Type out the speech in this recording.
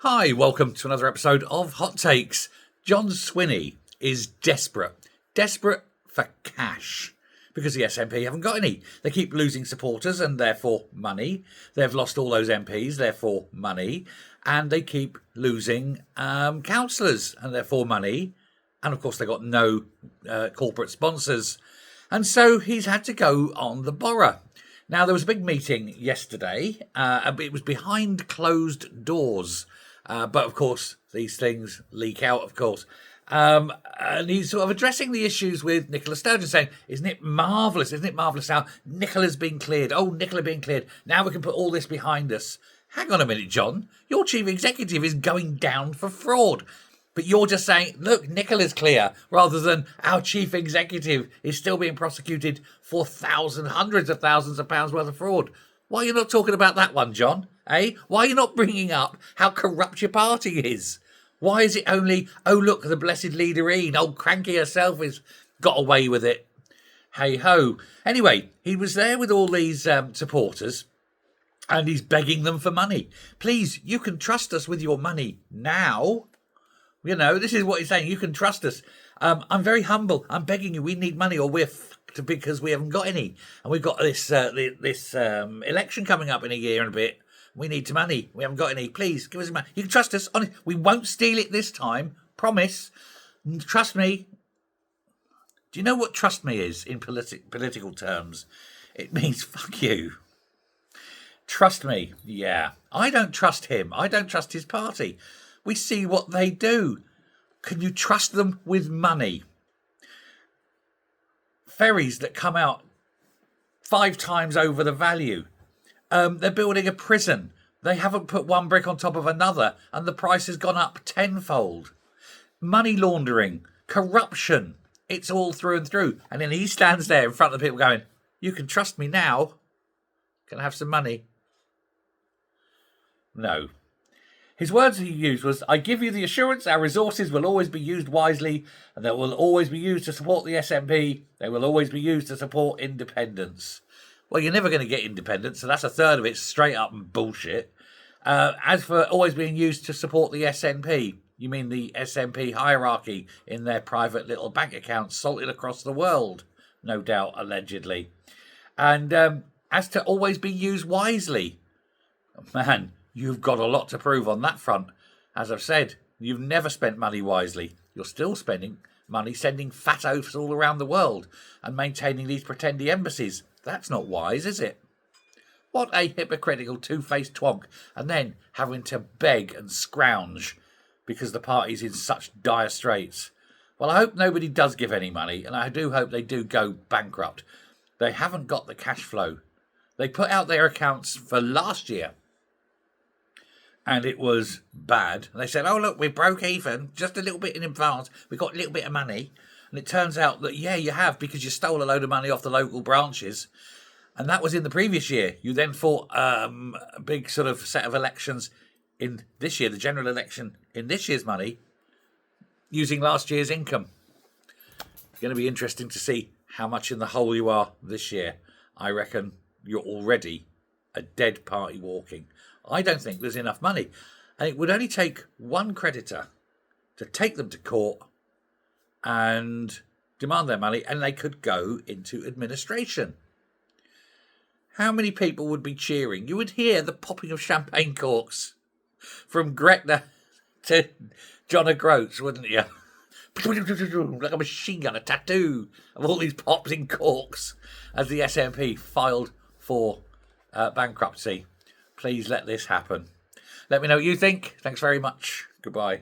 Hi, welcome to another episode of Hot Takes. John Swinney is desperate for cash because the SNP haven't got any. They keep losing supporters and therefore money. They've lost all those MPs, therefore money. And they keep losing councillors and therefore money. And of course, they've got no corporate sponsors. And so he's had to go on the borough. Now, there was a big meeting yesterday. It was behind closed doors. But of course, these things leak out, of course. And he's sort of addressing the issues with Nicola Sturgeon, saying, isn't it marvellous? Isn't it marvellous how Nicola's been cleared? Oh, Nicola being cleared. Now we can put all this behind us. Hang on a minute, John. Your chief executive is going down for fraud. But you're just saying, look, Nicola's clear, rather than our chief executive is still being prosecuted for hundreds of thousands of pounds worth of fraud. Why are you not talking about that one, John? Why are you not bringing up how corrupt your party is? Why is it only, oh, look, the blessed leaderine, old Cranky herself has got away with it? Hey-ho. Anyway, he was there with all these supporters and he's begging them for money. Please, you can trust us with your money now. You know, this is what he's saying. You can trust us. I'm very humble. I'm begging you. We need money or we're fucked because we haven't got any. And we've got this election coming up in a year and a bit. We need some money. We haven't got any. Please, give us some money. You can trust us. Honest, we won't steal it this time. Promise. Trust me. Do you know what trust me is in political terms? It means fuck you. Trust me. Yeah. I don't trust him. I don't trust his party. We see what they do. Can you trust them with money? Ferries that come out 5 times over the value. They're building a prison. They haven't put one brick on top of another, and the price has gone up tenfold. Money laundering, corruption, it's all through and through. And then he stands there in front of the people going, you can trust me now. Can I have some money? No. His words he used was, I give you the assurance our resources will always be used wisely and they will always be used to support the SNP. They will always be used to support independence. Well, you're never going to get independence, so that's a third of it straight up and bullshit. As for always being used to support the SNP, you mean the SNP hierarchy in their private little bank accounts salted across the world, no doubt, allegedly. And as to always be used wisely, man, you've got a lot to prove on that front. As I've said, you've never spent money wisely. You're still spending money sending fat oafs all around the world and maintaining these pretendy embassies. That's not wise, is it? What a hypocritical two-faced twonk, and then having to beg and scrounge because the party's in such dire straits. Well, I hope nobody does give any money, and I do hope they do go bankrupt. They haven't got the cash flow. They put out their accounts for last year, and it was bad. And they said, oh, look, we broke even, just a little bit in advance. We got a little bit of money. And it turns out that, yeah, you have, because you stole a load of money off the local branches. And that was in the previous year. You then fought a big sort of set of elections in this year, the general election in this year's money, using last year's income. It's going to be interesting to see how much in the hole you are this year. I reckon you're already a dead party walking. I don't think there's enough money. And it would only take one creditor to take them to court and demand their money, and they could go into administration. How many people would be cheering? You would hear the popping of champagne corks from Gretna to John O'Groats, wouldn't you? Like a machine gun, a tattoo of all these pops in corks as the SNP filed for bankruptcy. Please let this happen. Let me know what you think. Thanks very much. Goodbye.